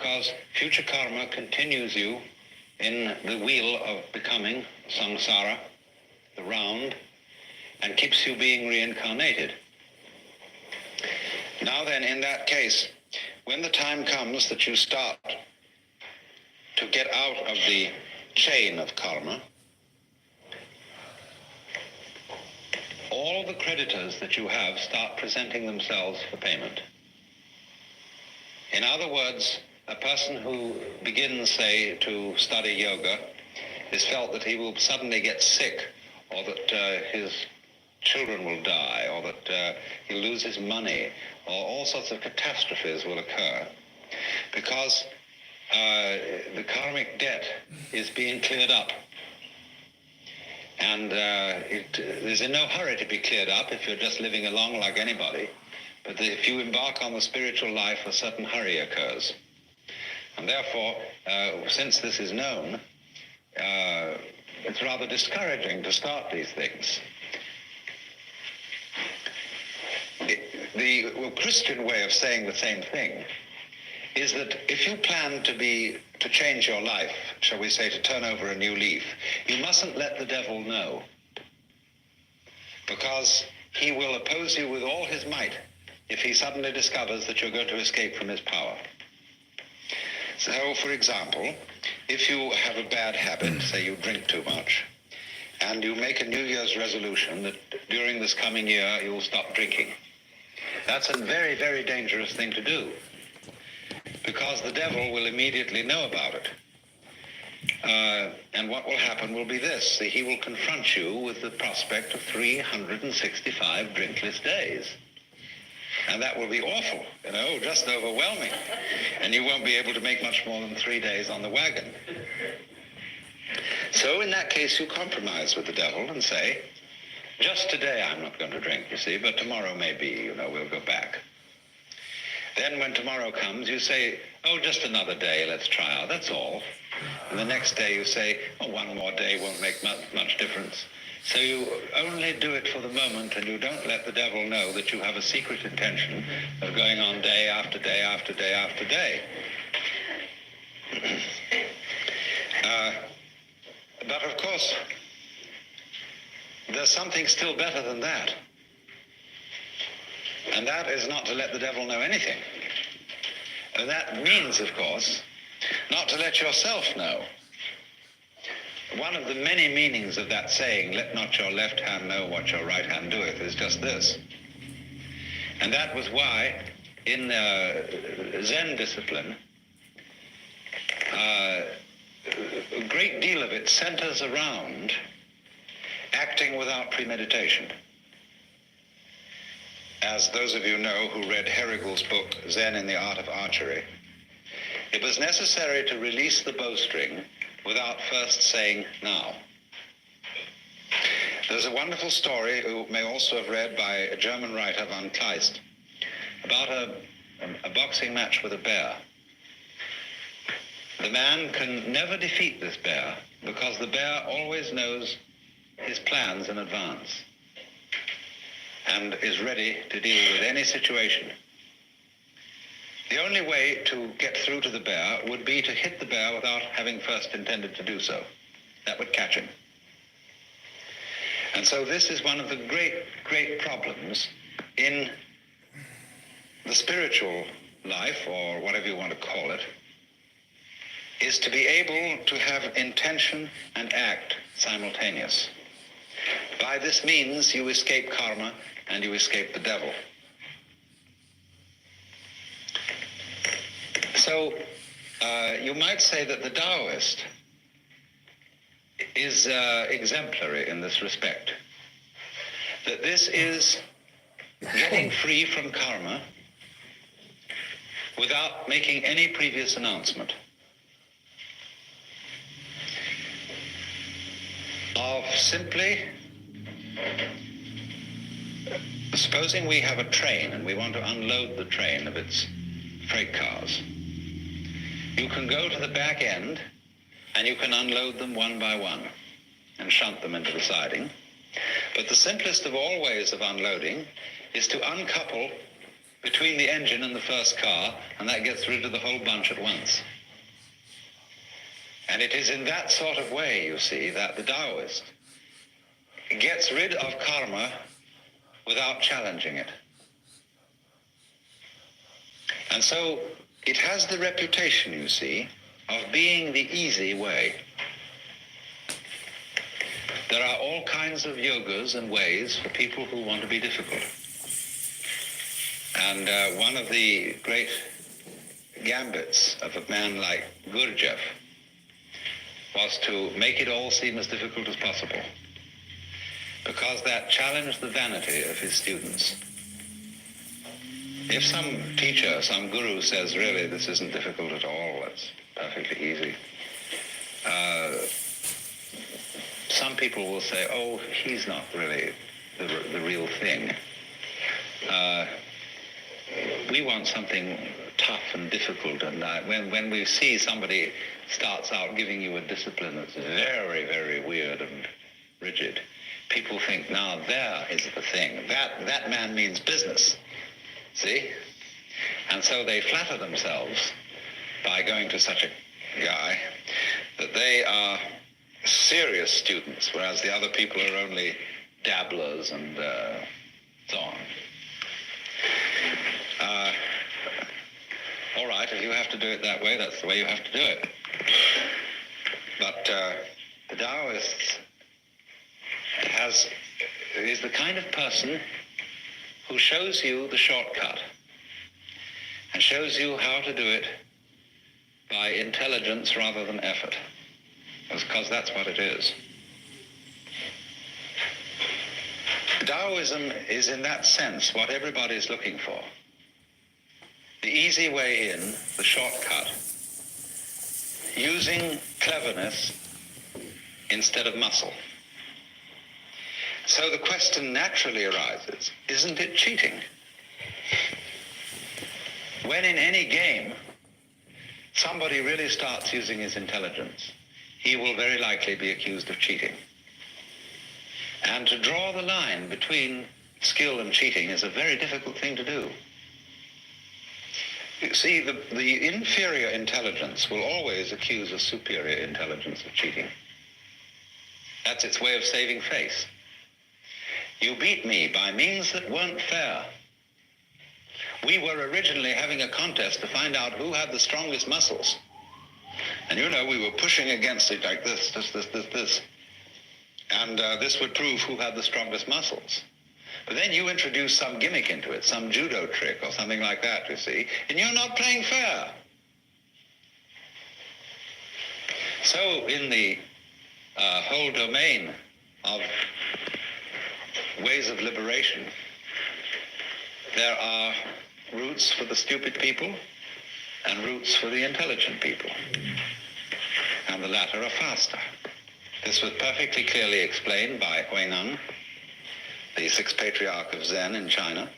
because future karma continues you in the wheel of becoming, samsara, the round, and keeps you being reincarnated. Now then, in that case, when the time comes that you start to get out of the chain of karma, all the creditors that you have start presenting themselves for payment. In other words, a person who begins, say, to study yoga is felt that he will suddenly get sick, or that his children will die, or that he'll lose his money, or all sorts of catastrophes will occur, because the karmic debt is being cleared up. And it is in no hurry to be cleared up if you're just living along like anybody. But if you embark on the spiritual life, a certain hurry occurs. And therefore, since this is known, it's rather discouraging to start these things. The Christian way of saying the same thing is that if you plan to change your life, shall we say, to turn over a new leaf, you mustn't let the devil know, because he will oppose you with all his might if he suddenly discovers that you're going to escape from his power. So, for example, if you have a bad habit, say you drink too much, and you make a New Year's resolution that during this coming year you will stop drinking, that's a very, very dangerous thing to do, because the devil will immediately know about it. And what will happen will be this: he will confront you with the prospect of 365 drinkless days. And that will be awful, just overwhelming. And you won't be able to make much more than 3 days on the wagon. So in that case, you compromise with the devil and say, just today I'm not going to drink, you see, but tomorrow maybe, we'll go back. Then when tomorrow comes, you say, just another day, let's try out, that's all. And the next day you say, one more day won't make much difference. So you only do it for the moment, and you don't let the devil know that you have a secret intention of going on day after day after day after day. But of course, there's something still better than that. And that is not to let the devil know anything. And that means, of course, not to let yourself know. One of the many meanings of that saying, let not your left hand know what your right hand doeth, is just this. And that was why in Zen discipline, a great deal of it centers around acting without premeditation. As those of you know who read Herrigel's book, Zen in the Art of Archery, it was necessary to release the bowstring without first saying, now. There's a wonderful story, you may also have read, by a German writer, von Kleist, about a boxing match with a bear. The man can never defeat this bear because the bear always knows his plans in advance and is ready to deal with any situation. The only way to get through to the bear would be to hit the bear without having first intended to do so. That would catch him. And so this is one of the great, great problems in the spiritual life, or whatever you want to call it, is to be able to have intention and act simultaneous. By this means, you escape karma and you escape the devil. So you might say that the Taoist is exemplary in this respect. That this is getting free from karma without making any previous announcement. Of simply, supposing we have a train and we want to unload the train of its freight cars. You can go to the back end and you can unload them one by one and shunt them into the siding. But the simplest of all ways of unloading is to uncouple between the engine and the first car, and that gets rid of the whole bunch at once. And it is in that sort of way, you see, that the Taoist gets rid of karma without challenging it. And so it has the reputation, you see, of being the easy way. There are all kinds of yogas and ways for people who want to be difficult. And one of the great gambits of a man like Gurdjieff was to make it all seem as difficult as possible, because that challenged the vanity of his students. If some teacher, some guru says, really, this isn't difficult at all, it's perfectly easy, some people will say, oh, he's not really the real thing. We want something tough and difficult, and when we see somebody starts out giving you a discipline that's very, very weird and rigid, people think, now there is the thing. That man means business, see? And so they flatter themselves by going to such a guy that they are serious students, whereas the other people are only dabblers and so on. All right, if you have to do it that way, that's the way you have to do it. But the Taoist is the kind of person who shows you the shortcut and shows you how to do it by intelligence rather than effort, because that's what it is. Taoism is in that sense what everybody is looking for. The easy way in, the shortcut, using cleverness instead of muscle. So the question naturally arises, isn't it cheating? When in any game somebody really starts using his intelligence, he will very likely be accused of cheating. And to draw the line between skill and cheating is a very difficult thing to do. You see, the inferior intelligence will always accuse a superior intelligence of cheating. That's its way of saving face. You beat me by means that weren't fair. We were originally having a contest to find out who had the strongest muscles. And you know, we were pushing against it like this. And this would prove who had the strongest muscles. But then you introduce some gimmick into it, some judo trick or something like that, you see, and you're not playing fair. So in the whole domain of ways of liberation, there are routes for the stupid people and routes for the intelligent people. And the latter are faster. This was perfectly clearly explained by Huineng, the sixth patriarch of Zen in China,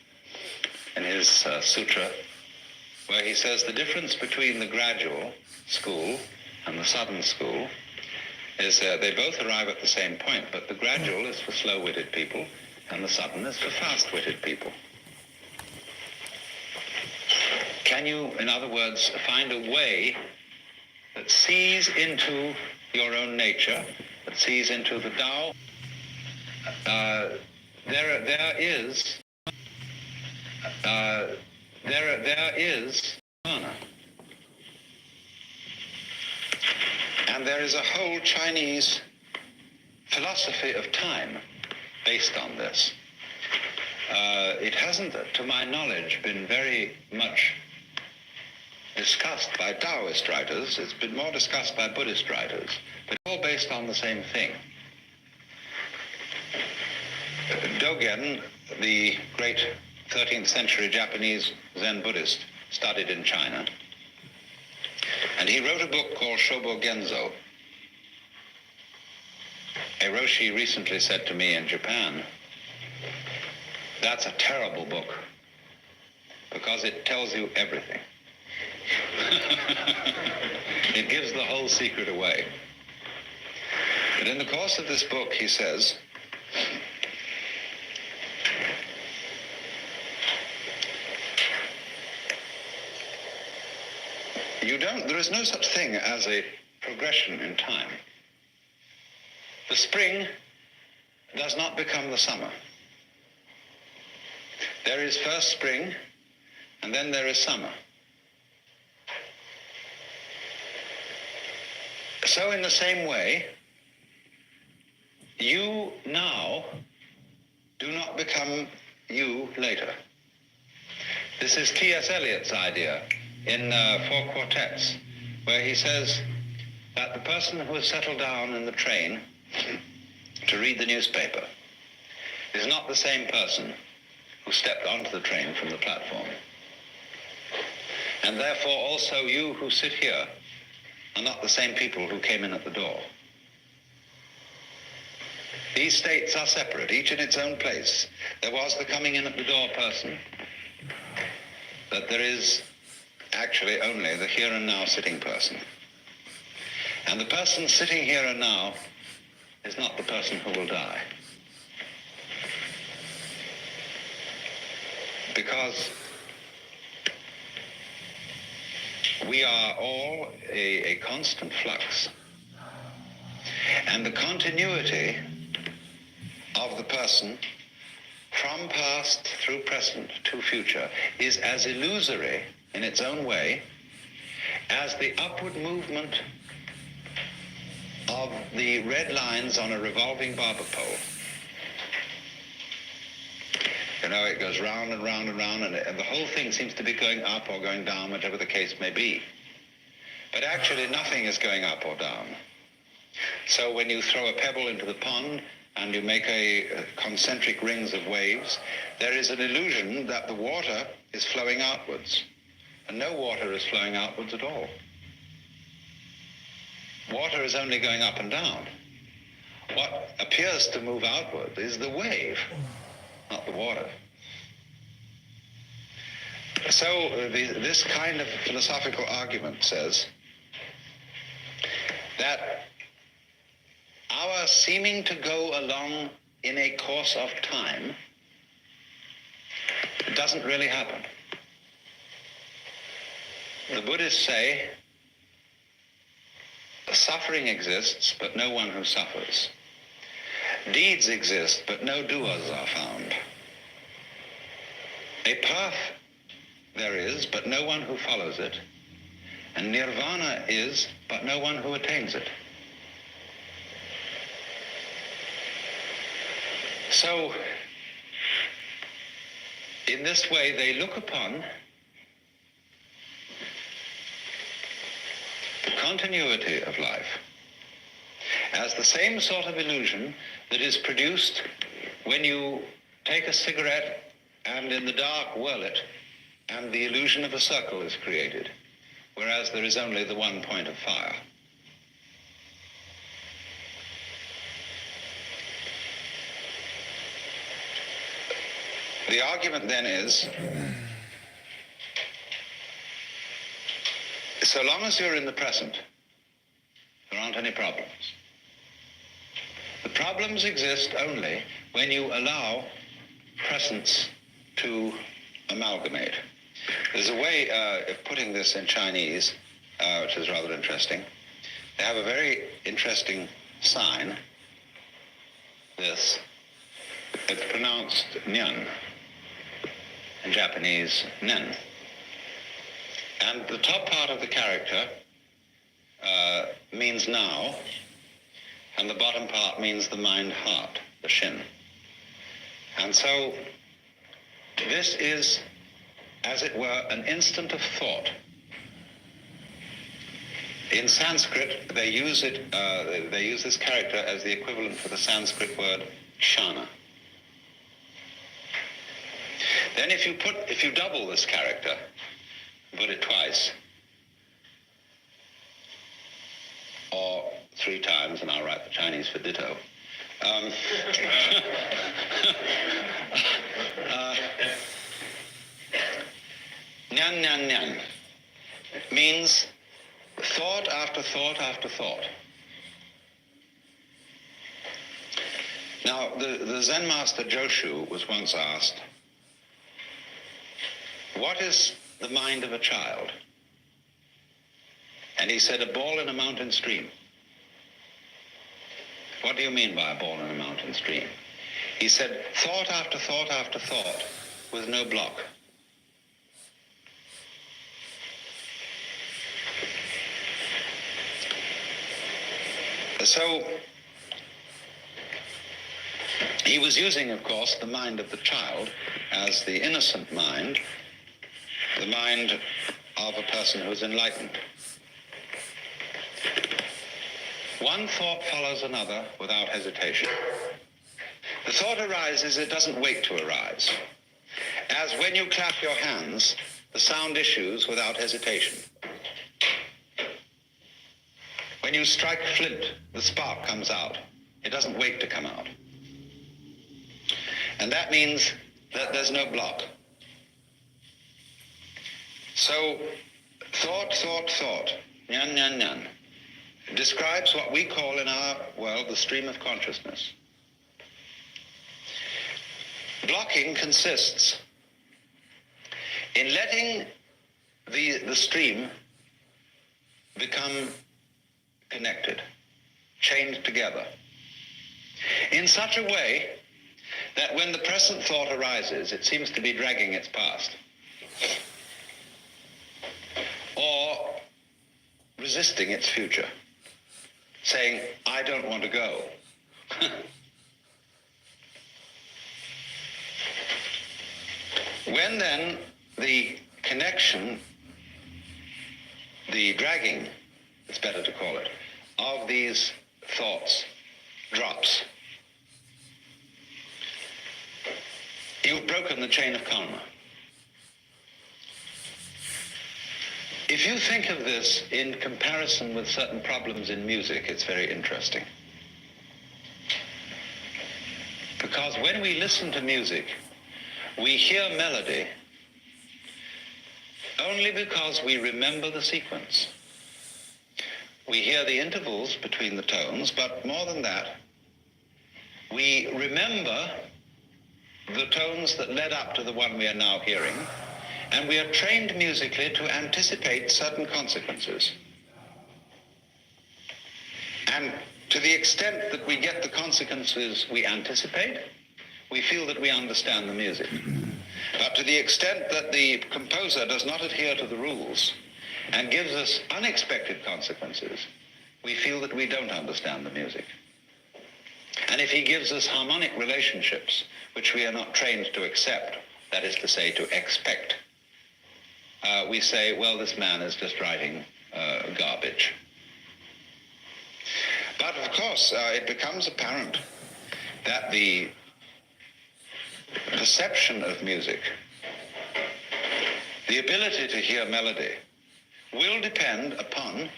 in his sutra, where he says the difference between the gradual school and the sudden school is they both arrive at the same point, but the gradual is for slow-witted people and the sudden is for fast-witted people. Can you, in other words, find a way that sees into your own nature, that sees into the Tao? There is nirvana. And there is a whole Chinese philosophy of time based on this. It hasn't, to my knowledge, been very much discussed by Taoist writers. It's been more discussed by Buddhist writers, but all based on the same thing. Dogen, the great 13th century Japanese Zen Buddhist, studied in China. And he wrote a book called Shobo Genzo. A Roshi recently said to me in Japan, that's a terrible book because it tells you everything. It gives the whole secret away. But in the course of this book, he says, There is no such thing as a progression in time. The spring does not become the summer. There is first spring, and then there is summer. So in the same way, you now do not become you later. This is T.S. Eliot's idea in Four Quartets, where he says that the person who has settled down in the train to read the newspaper is not the same person who stepped onto the train from the platform. And therefore also you who sit here are not the same people who came in at the door. These states are separate, each in its own place. There was the coming in at the door person, but there is actually only the here and now sitting person. And the person sitting here and now is not the person who will die. Because we are all a constant flux. And the continuity of the person from past through present to future is as illusory in its own way as the upward movement of the red lines on a revolving barber pole. You know, it goes round and round and round, and the whole thing seems to be going up or going down, whatever the case may be. But actually nothing is going up or down. So when you throw a pebble into the pond and you make a concentric rings of waves, there is an illusion that the water is flowing outwards. And no water is flowing outwards at all. Water is only going up and down. What appears to move outward is the wave, not the water. So this kind of philosophical argument says that our seeming to go along in a course of time doesn't really happen. The Buddhists say suffering exists, but no one who suffers. Deeds exist, but no doers are found. A path there is, but no one who follows it. And nirvana is, but no one who attains it. So, in this way, they look upon the continuity of life as the same sort of illusion that is produced when you take a cigarette and in the dark whirl it, and the illusion of a circle is created, whereas there is only the one point of fire. The argument then is, so long as you're in the present, there aren't any problems. The problems exist only when you allow presence to amalgamate. There's a way of putting this in Chinese, which is rather interesting. They have a very interesting sign, this. It's pronounced nyan, in Japanese, nen. And the top part of the character means now, and the bottom part means the mind-heart, the shin. And so this is, as it were, an instant of thought. In Sanskrit, they use this character as the equivalent for the Sanskrit word kshana. Then if you double this character, put it twice, or 3 times, and I'll write the Chinese for ditto. Nyan, nyan, nyan means thought after thought after thought. Now, the Zen master Joshu was once asked, what is the mind of a child? And he said, a ball in a mountain stream. What do you mean by a ball in a mountain stream? He said, thought after thought after thought with no block. So he was using, of course, the mind of the child as the innocent mind, the mind of a person who is enlightened. One thought follows another without hesitation. The thought arises, it doesn't wait to arise. As when you clap your hands, the sound issues without hesitation. When you strike flint, the spark comes out. It doesn't wait to come out. And that means that there's no block. So, thought, nyan, nyan, nyan, describes what we call in our world the stream of consciousness. Blocking consists in letting the stream become connected, chained together, in such a way that when the present thought arises, it seems to be dragging its past, or resisting its future, saying, I don't want to go. When then the connection, the dragging, it's better to call it, of these thoughts drops, you've broken the chain of karma. If you think of this in comparison with certain problems in music, it's very interesting. Because when we listen to music, we hear melody only because we remember the sequence. We hear the intervals between the tones, but more than that, we remember the tones that led up to the one we are now hearing, and we are trained musically to anticipate certain consequences. And to the extent that we get the consequences we anticipate, we feel that we understand the music. But to the extent that the composer does not adhere to the rules and gives us unexpected consequences, we feel that we don't understand the music. And if he gives us harmonic relationships, which we are not trained to accept, that is to say, to expect, we say, well, this man is just writing garbage. But of course, it becomes apparent that the perception of music, the ability to hear melody, will depend upon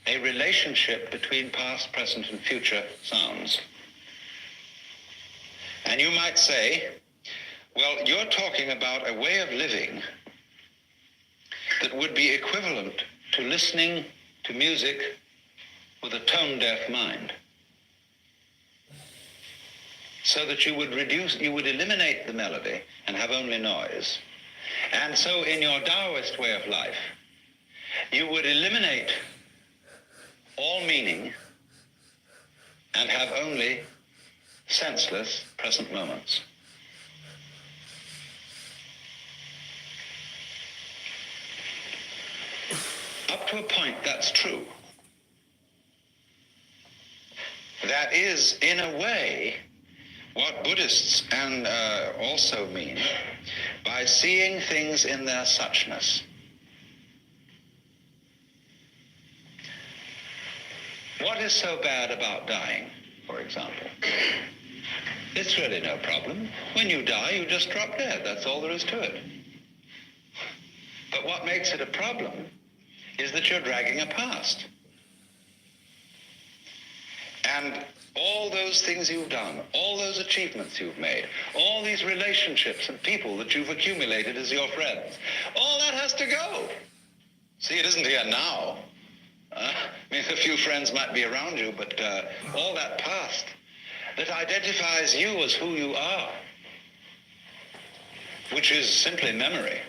a relationship between past, present, and future sounds. And you might say, well, you're talking about a way of living that would be equivalent to listening to music with a tone-deaf mind, so that you would eliminate the melody and have only noise. And so in your Taoist way of life, you would eliminate all meaning and have only senseless present moments. Up to a point, that's true. That is, in a way, what Buddhists also mean by seeing things in their suchness. What is so bad about dying, for example? It's really no problem. When you die, you just drop dead. That's all there is to it. But what makes it a problem is that you're dragging a past. And all those things you've done, all those achievements you've made, all these relationships and people that you've accumulated as your friends, all that has to go. See, it isn't here now. I mean, a few friends might be around you, but all that past that identifies you as who you are, which is simply memory,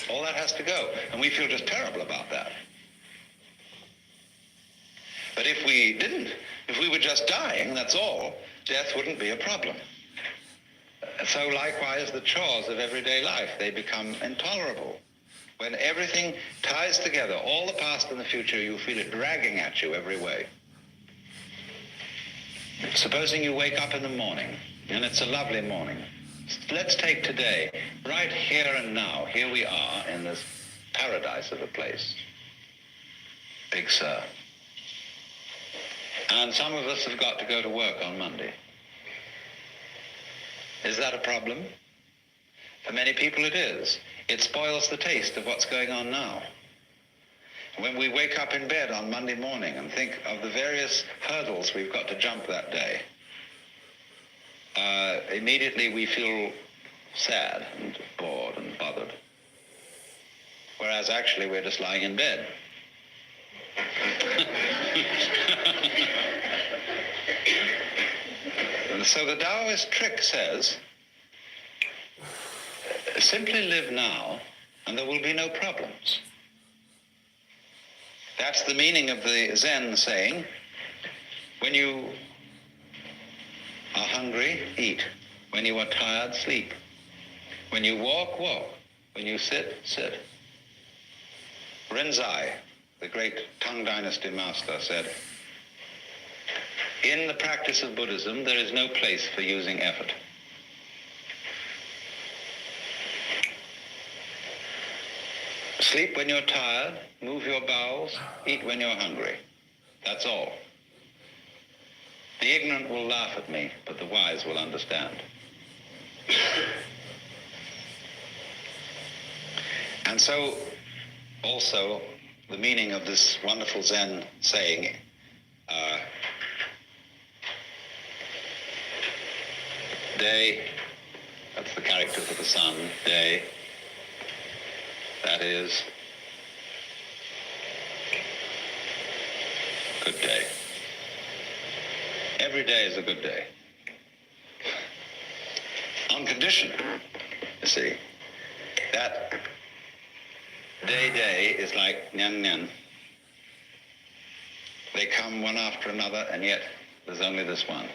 all that has to go. And we feel just terrible about that. if we didn't, if we were just dying, that's all, death wouldn't be a problem. So likewise, the chores of everyday life, they become intolerable. When everything ties together, all the past and the future, you feel it dragging at you every way. Supposing you wake up in the morning, and it's a lovely morning. Let's take today, right here and now. Here we are in this paradise of a place. Big Sur. And some of us have got to go to work on Monday. Is that a problem? For many people it is. It spoils the taste of what's going on now. When we wake up in bed on Monday morning and think of the various hurdles we've got to jump that day, immediately we feel sad and bored and bothered. Whereas actually we're just lying in bed. And so the Taoist trick says, simply live now and there will be no problems. That's the meaning of the Zen saying, when you are hungry, eat. When you are tired, sleep. When you walk, walk. When you sit, sit. Rinzai, the great Tang Dynasty master, said, in the practice of Buddhism, there is no place for using effort. Sleep when you're tired, move your bowels, eat when you're hungry. That's all. The ignorant will laugh at me, but the wise will understand. And so, also, the meaning of this wonderful Zen saying, day, that's the character for the sun, day, that is, good day. Every day is a good day. On condition, you see, that day is like nyan nyan. They come one after another, and yet there's only this one.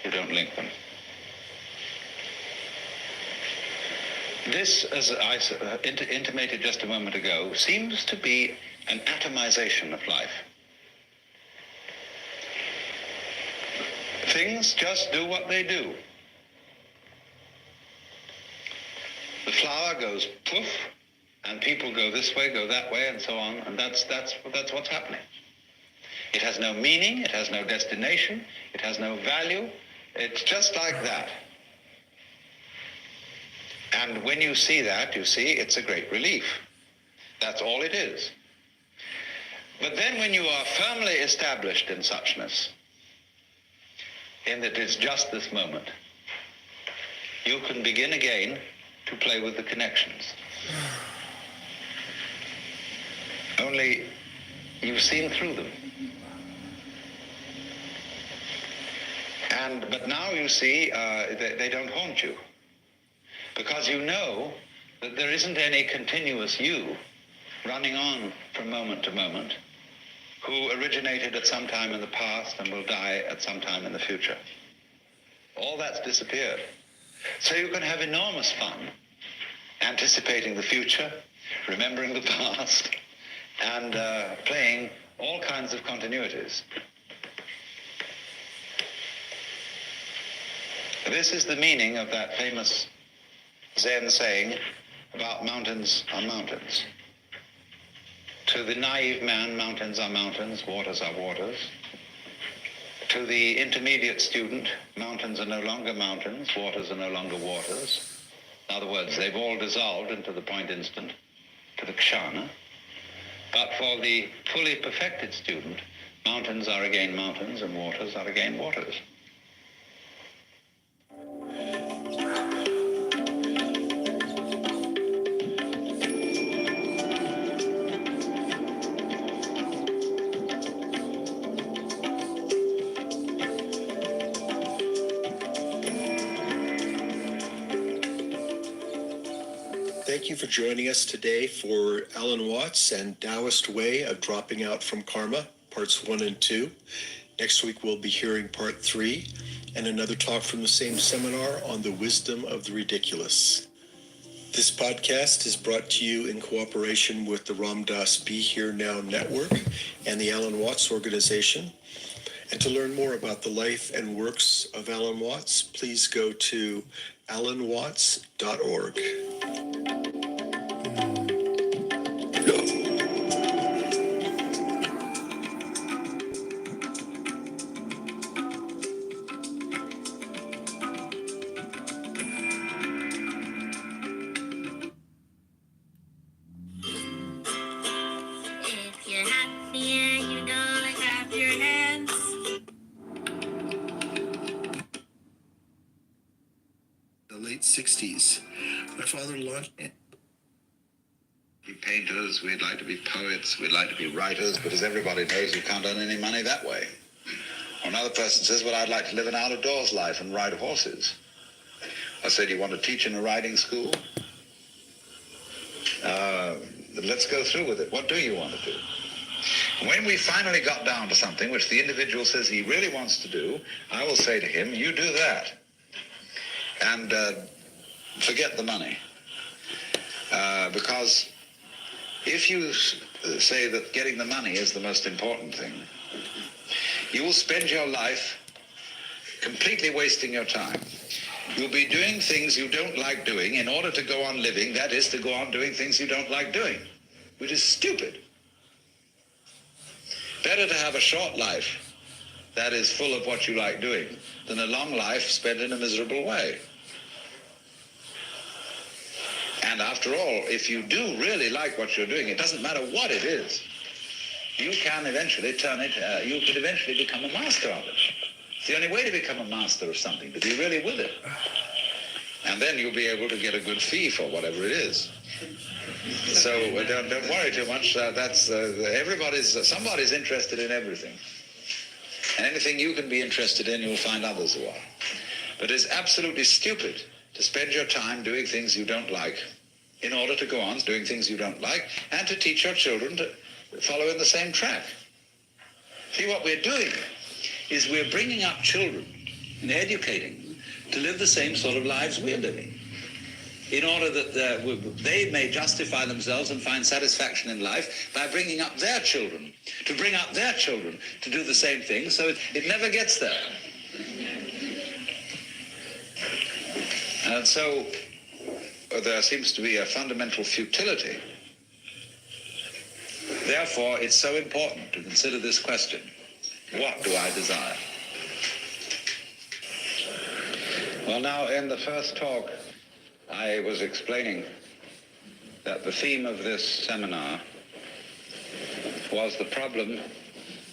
You don't link them. This, as I intimated just a moment ago, seems to be an atomization of life. Things just do what they do. The flower goes poof, and people go this way, go that way, and so on, and that's what's happening. It has no meaning, it has no destination, it has no value. It's just like that. And when you see that, you see it's a great relief. That's all it is. But then when you are firmly established in suchness, in that it's just this moment, you can begin again to play with the connections. Only you've seen through them. But now you see they don't haunt you. Because you know that there isn't any continuous you running on from moment to moment who originated at some time in the past and will die at some time in the future. All that's disappeared. So you can have enormous fun anticipating the future, remembering the past, and playing all kinds of continuities. This is the meaning of that famous Zen saying about mountains are mountains. To the naive man, mountains are mountains, waters are waters. To the intermediate student, mountains are no longer mountains, waters are no longer waters. In other words, they've all dissolved into the point instant, to the kshana. But for the fully perfected student, mountains are again mountains and waters are again waters. Thank you for joining us today for Alan Watts and Taoist Way of Dropping Out from Karma, parts 1 and 2. Next week, we'll be hearing part 3 and another talk from the same seminar on the wisdom of the ridiculous. This podcast is brought to you in cooperation with the Ram Dass Be Here Now Network and the Alan Watts Organization. And to learn more about the life and works of Alan Watts, please go to alanwatts.org. If you're happy and you don't clap your hands. The late 60s, my father launched Be painters, we'd like to be poets, we'd like to be writers, but as everybody knows, you can't earn any money that way. Or another person says, well, I'd like to live an out-of-doors life and ride horses. I said, you want to teach in a riding school? Let's go through with it. What do you want to do? When we finally got down to something which the individual says he really wants to do, I will say to him, you do that. And forget the money. Because if you say that getting the money is the most important thing, you will spend your life completely wasting your time. You'll be doing things you don't like doing in order to go on living, that is, to go on doing things you don't like doing, which is stupid. Better to have a short life that is full of what you like doing than a long life spent in a miserable way. And after all, if you do really like what you're doing, it doesn't matter what it is, you can eventually turn it, you could eventually become a master of it. It's the only way to become a master of something, to be really with it. And then you'll be able to get a good fee for whatever it is. So don't worry too much. Somebody's interested in everything. And anything you can be interested in, you'll find others who are. But it's absolutely stupid to spend your time doing things you don't like in order to go on doing things you don't like and to teach your children to follow in the same track. See, what we're doing is we're bringing up children and educating them to live the same sort of lives we're living, in order that they may justify themselves and find satisfaction in life by bringing up their children, to bring up their children to do the same thing, so it never gets there. And so there seems to be a fundamental futility. Therefore, it's so important to consider this question: what do I desire? Well, now, in the first talk, I was explaining that the theme of this seminar was the problem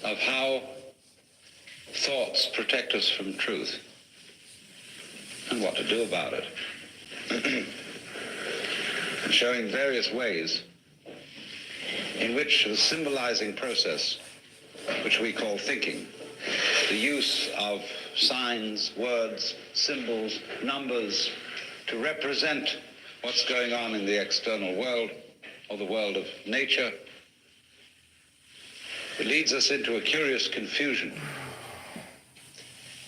of how thoughts protect us from truth and what to do about it. And showing various ways in which the symbolizing process, which we call thinking, the use of signs, words, symbols, numbers, to represent what's going on in the external world or the world of nature, it leads us into a curious confusion,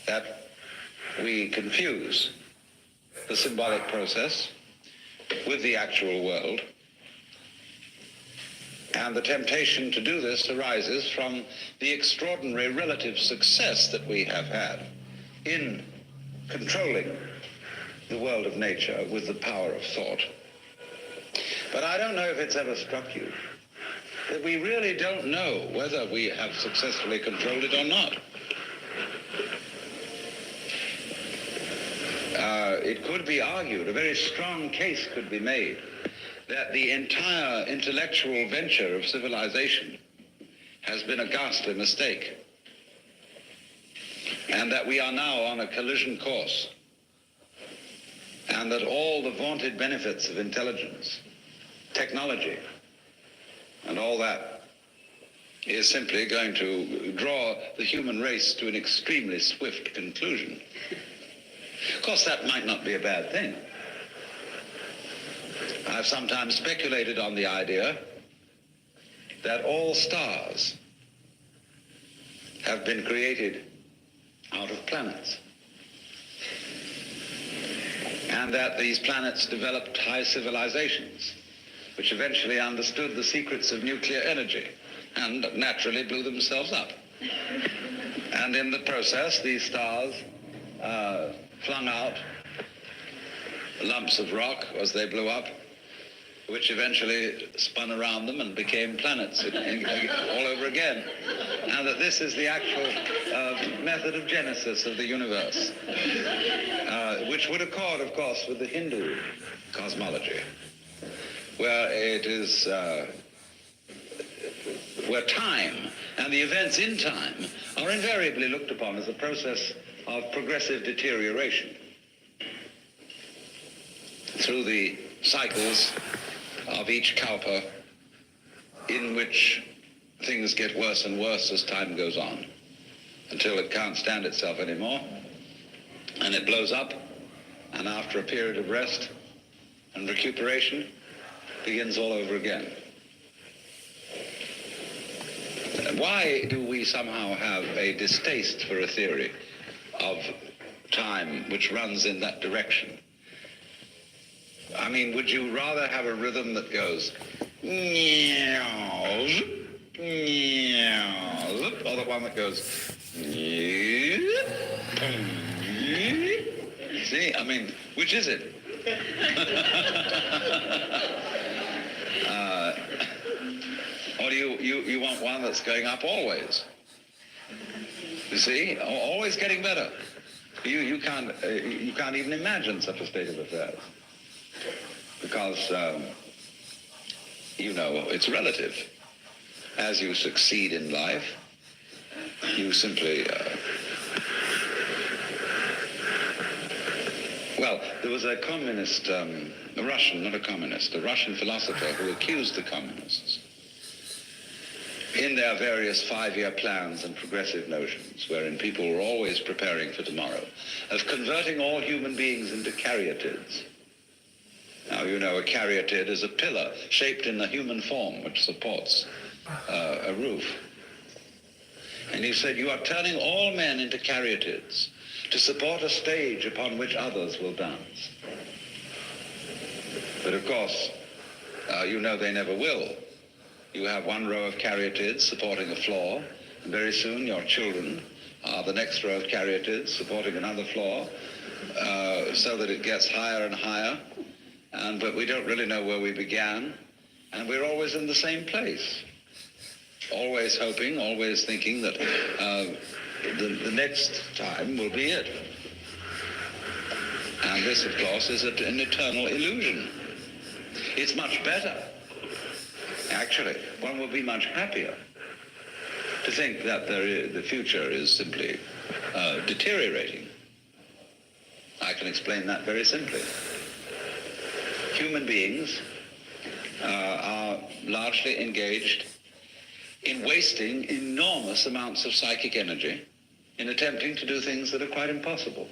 that we confuse the symbolic process with the actual world. And the temptation to do this arises from the extraordinary relative success that we have had in controlling the world of nature with the power of thought. But I don't know if it's ever struck you that we really don't know whether we have successfully controlled it or not. It could be argued, a very strong case could be made, that the entire intellectual venture of civilization has been a ghastly mistake, and that we are now on a collision course, and that all the vaunted benefits of intelligence, technology, and all that is simply going to draw the human race to an extremely swift conclusion. Of course, that might not be a bad thing. I've sometimes speculated on the idea that all stars have been created out of planets. And that these planets developed high civilizations, which eventually understood the secrets of nuclear energy and naturally blew themselves up. And in the process, these stars flung out lumps of rock as they blew up, which eventually spun around them and became planets all over again. And that this is the actual method of genesis of the universe, which would accord, of course, with the Hindu cosmology, where it is, where time and the events in time are invariably looked upon as a process of progressive deterioration through the cycles of each kalpa, in which things get worse and worse as time goes on, until it can't stand itself anymore, and it blows up, and after a period of rest and recuperation, begins all over again. Why do we somehow have a distaste for a theory of time which runs in that direction? I mean, would you rather have a rhythm that goes meow, meow, or the one that goes see, I mean, which is it? Or do you want one that's going up always? You see, always getting better. You can't even imagine such a state of affairs, because it's relative. As you succeed in life, you simply well, there was a communist, a Russian philosopher who accused the communists in their various 5-year plans and progressive notions, wherein people were always preparing for tomorrow, of converting all human beings into caryatids. Now, you know, a caryatid is a pillar shaped in the human form which supports a roof. And he said, you are turning all men into caryatids to support a stage upon which others will dance. But of course, they never will. You have one row of caryatids supporting a floor, and very soon your children are the next row of caryatids supporting another floor, so that it gets higher and higher. But we don't really know where we began, and we're always in the same place. Always hoping, always thinking that the next time will be it. And this, of course, is an eternal illusion. It's much better. Actually, one will be much happier to think that the future is simply deteriorating. I can explain that very simply. Human beings are largely engaged in wasting enormous amounts of psychic energy in attempting to do things that are quite impossible.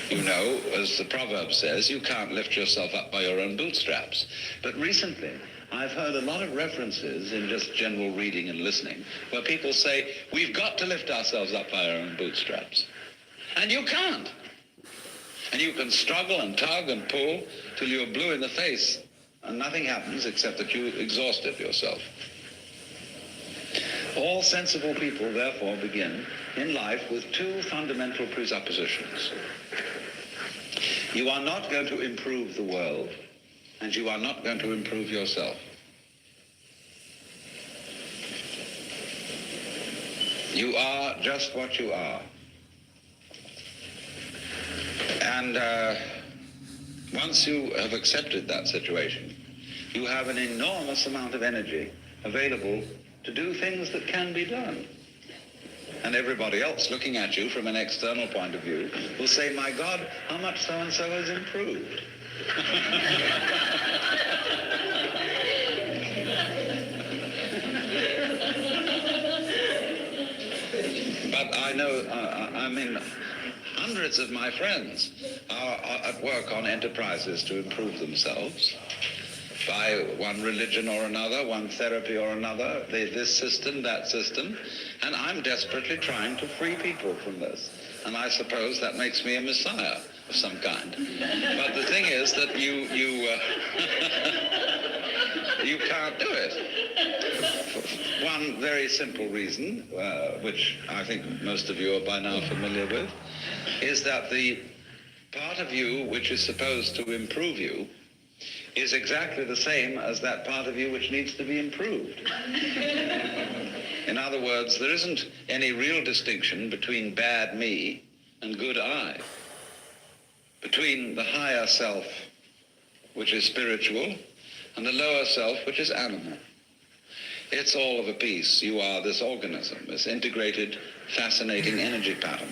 You know, as the proverb says, you can't lift yourself up by your own bootstraps. But recently, I've heard a lot of references in just general reading and listening where people say, we've got to lift ourselves up by our own bootstraps. And you can't. And you can struggle and tug and pull till you're blue in the face, and nothing happens except that you exhausted yourself. All sensible people, therefore, begin in life with two fundamental presuppositions. You are not going to improve the world, and you are not going to improve yourself. You are just what you are. And once you have accepted that situation, you have an enormous amount of energy available to do things that can be done. And everybody else looking at you from an external point of view will say, my God, how much so-and-so has improved. But I know, hundreds of my friends are at work on enterprises to improve themselves. by one religion or another, one therapy or another, this system, that system, and I'm desperately trying to free people from this. And I suppose that makes me a messiah of some kind. But the thing is that you can't do it. For one very simple reason, which I think most of you are by now familiar with, is that the part of you which is supposed to improve you is exactly the same as that part of you which needs to be improved. In other words, there isn't any real distinction between bad me and good I, between the higher self, which is spiritual, and the lower self, which is animal. It's all of a piece. You are this organism, this integrated, fascinating energy pattern.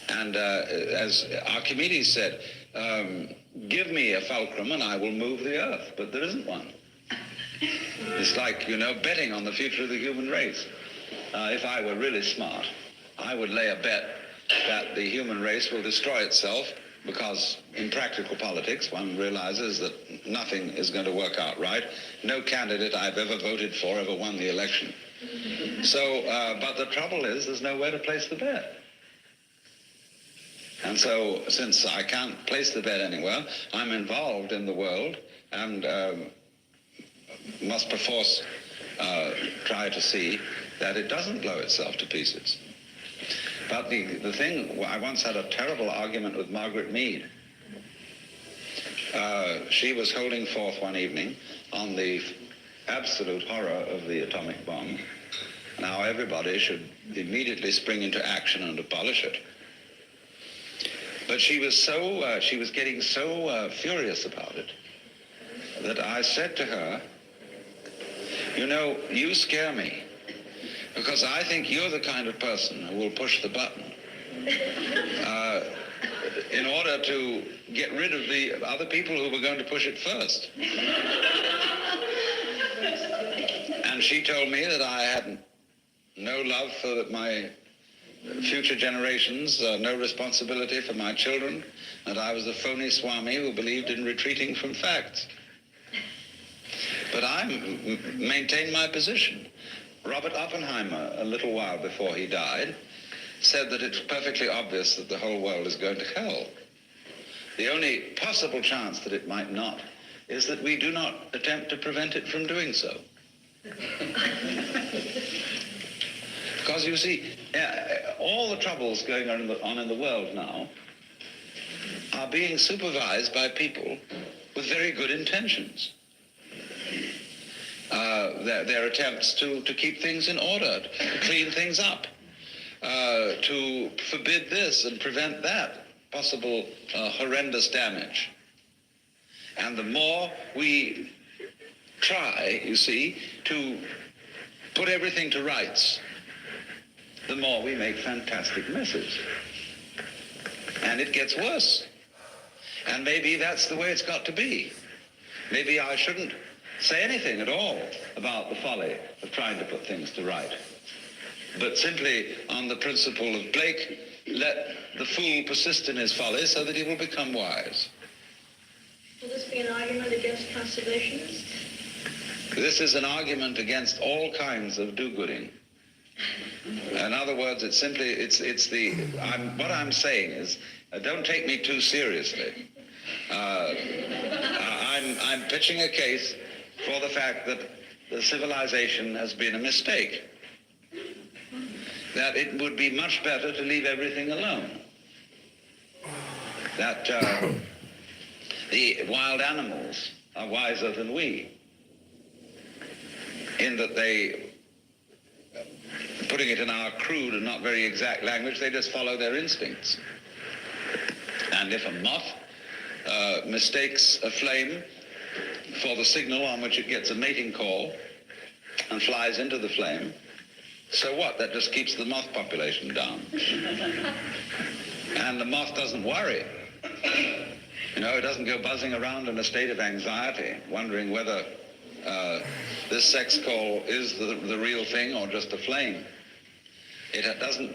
And as Archimedes said, give me a fulcrum and I will move the earth, but there isn't one. It's like, betting on the future of the human race. If I were really smart, I would lay a bet that the human race will destroy itself, because in practical politics, one realizes that nothing is going to work out right. No candidate I've ever voted for ever won the election. So, but the trouble is, there's nowhere to place the bet. And so, since I can't place the bet anywhere, I'm involved in the world and must perforce try to see that it doesn't blow itself to pieces. But the thing, I once had a terrible argument with Margaret Mead. She was holding forth one evening on the absolute horror of the atomic bomb, and how everybody should immediately spring into action and abolish it. But she was getting so furious about it that I said to her, you scare me, because I think you're the kind of person who will push the button in order to get rid of the other people who were going to push it first. And she told me that I had no love for my future generations, no responsibility for my children, and I was a phony Swami who believed in retreating from facts. But I maintained my position. Robert Oppenheimer, a little while before he died, said that it's perfectly obvious that the whole world is going to hell. The only possible chance that it might not is that we do not attempt to prevent it from doing so. Because you see, all the troubles going on in the world now are being supervised by people with very good intentions. Their attempts to keep things in order, to clean things up, to forbid this and prevent that possible horrendous damage. And the more we try, you see, to put everything to rights, the more we make fantastic messes. And it gets worse. And maybe that's the way it's got to be. Maybe I shouldn't say anything at all about the folly of trying to put things to right, but simply on the principle of Blake, let the fool persist in his folly so that he will become wise. Will this be an argument against conservationists? This is an argument against all kinds of do-gooding. In other words, it's simply, what I'm saying is, don't take me too seriously. I'm pitching a case for the fact that the civilization has been a mistake. That it would be much better to leave everything alone. That the wild animals are wiser than we, in that they, putting it in our crude and not very exact language, they just follow their instincts. And if a moth mistakes a flame for the signal on which it gets a mating call and flies into the flame, so what? That just keeps the moth population down. And the moth doesn't worry. It doesn't go buzzing around in a state of anxiety, wondering whether this sex call is the real thing or just a flame. It doesn't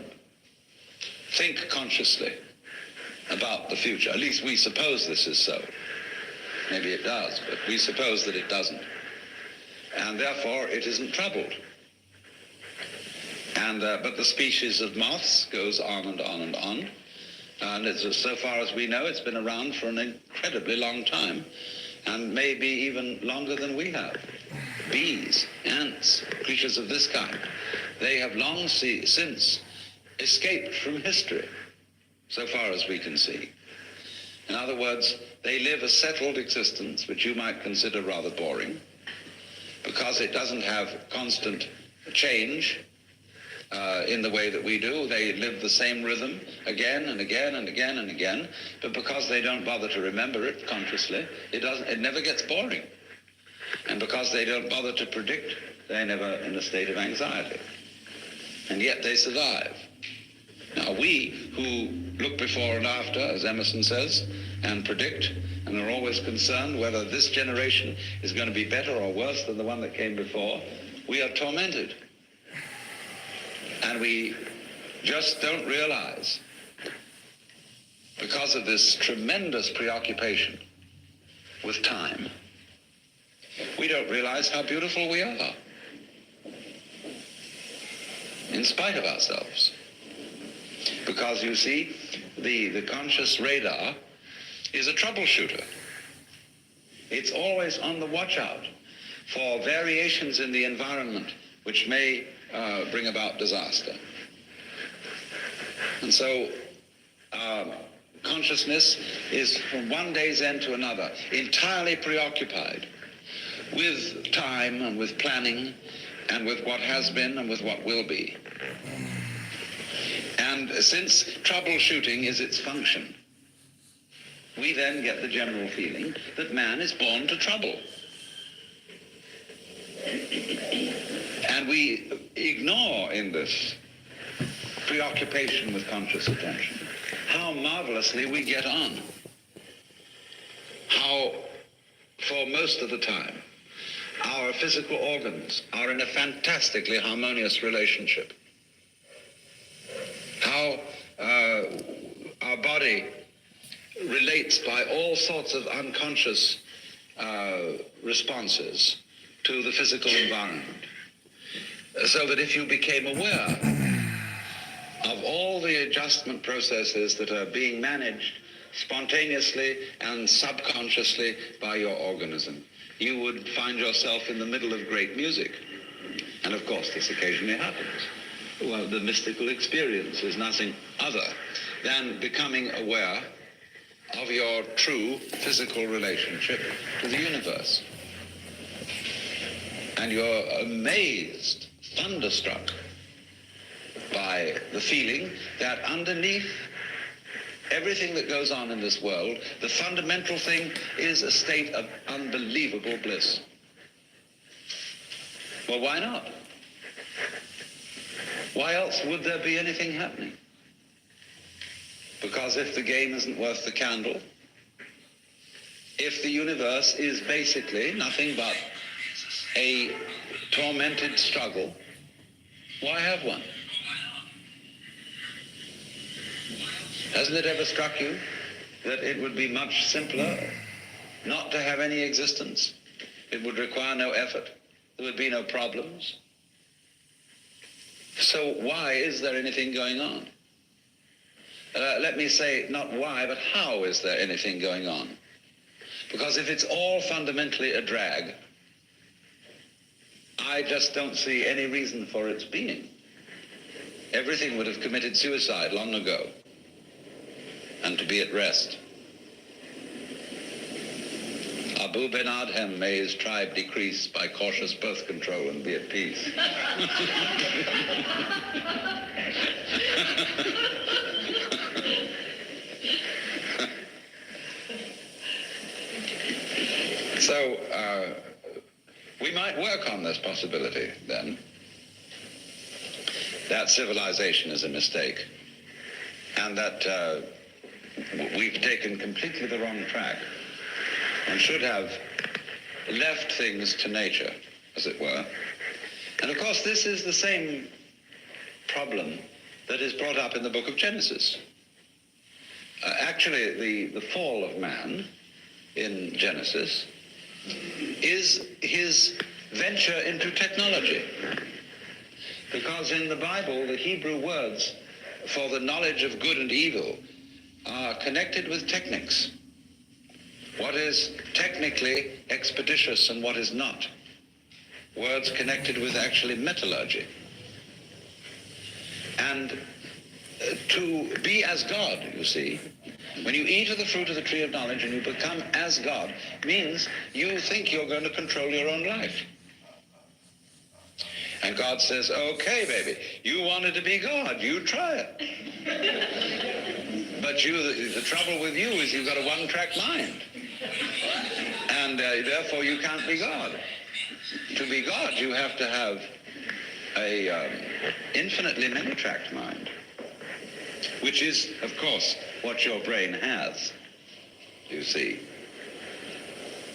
think consciously about the future. At least we suppose this is so. Maybe it does, but we suppose that it doesn't. And therefore, it isn't troubled. And but the species of moths goes on and on and on. And it's, so far as we know, it's been around for an incredibly long time, and maybe even longer than we have. Bees, ants, creatures of this kind, they have long since escaped from history, so far as we can see. In other words, they live a settled existence, which you might consider rather boring, because it doesn't have constant change in the way that we do. They live the same rhythm again and again and again and again, but because they don't bother to remember it consciously, it never gets boring. And because they don't bother to predict, they're never in a state of anxiety. And yet they survive. Now we who look before and after, as Emerson says, and predict, and are always concerned whether this generation is going to be better or worse than the one that came before, we are tormented. And we just don't realize, because of this tremendous preoccupation with time, we don't realize how beautiful we are, in spite of ourselves. Because you see, the conscious radar is a troubleshooter. It's always on the watch out for variations in the environment which may bring about disaster. And so consciousness is from one day's end to another entirely preoccupied with time and with planning and with what has been and with what will be. And since troubleshooting is its function, we then get the general feeling that man is born to trouble. And we ignore in this preoccupation with conscious attention how marvelously we get on. How, for most of the time, our physical organs are in a fantastically harmonious relationship. How our body relates by all sorts of unconscious responses to the physical environment. So that if you became aware of all the adjustment processes that are being managed spontaneously and subconsciously by your organism, you would find yourself in the middle of great music. And of course, this occasionally happens. Well, the mystical experience is nothing other than becoming aware of your true physical relationship to the universe. And you're amazed, thunderstruck by the feeling that underneath everything that goes on in this world, the fundamental thing is a state of unbelievable bliss. Well, why not? Why else would there be anything happening? Because if the game isn't worth the candle, if the universe is basically nothing but a tormented struggle, why have one? Hasn't it ever struck you that it would be much simpler not to have any existence? It would require no effort. There would be no problems. So why is there anything going on? Let me say not why, but how is there anything going on? Because if it's all fundamentally a drag, I just don't see any reason for its being. Everything would have committed suicide long ago, and to be at rest. Abu Ben Adhem, may his tribe decrease by cautious birth control and be at peace. So we might work on this possibility then, that civilization is a mistake, and that we've taken completely the wrong track and should have left things to nature, as it were. And of course, this is the same problem that is brought up in the book of Genesis. Actually, the fall of man in Genesis is his venture into technology. Because in the Bible, the Hebrew words for the knowledge of good and evil are connected with techniques. What is technically expeditious and what is not. Words connected with actually metallurgy. And to be as God, you see, when you eat of the fruit of the tree of knowledge and you become as God, means you think you're going to control your own life. And God says, okay, baby, you wanted to be God, you try it. But the trouble with you is you've got a one-track mind. And therefore you can't be God. To be God, you have to have a infinitely many-tracked mind, which is, of course, what your brain has, you see.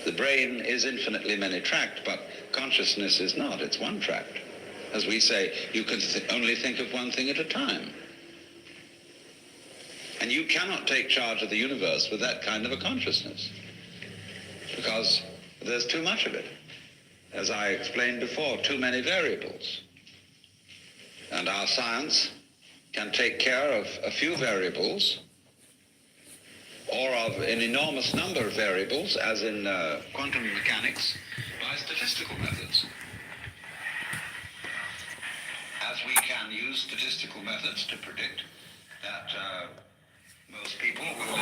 The brain is infinitely many-tracked, but consciousness is not. It's one-tracked. As we say, you can only think of one thing at a time. And you cannot take charge of the universe with that kind of a consciousness, because there's too much of it. As I explained before, too many variables. And our science can take care of a few variables, or of an enormous number of variables, as in quantum mechanics, by statistical methods. As we can use statistical methods to predict that most people will live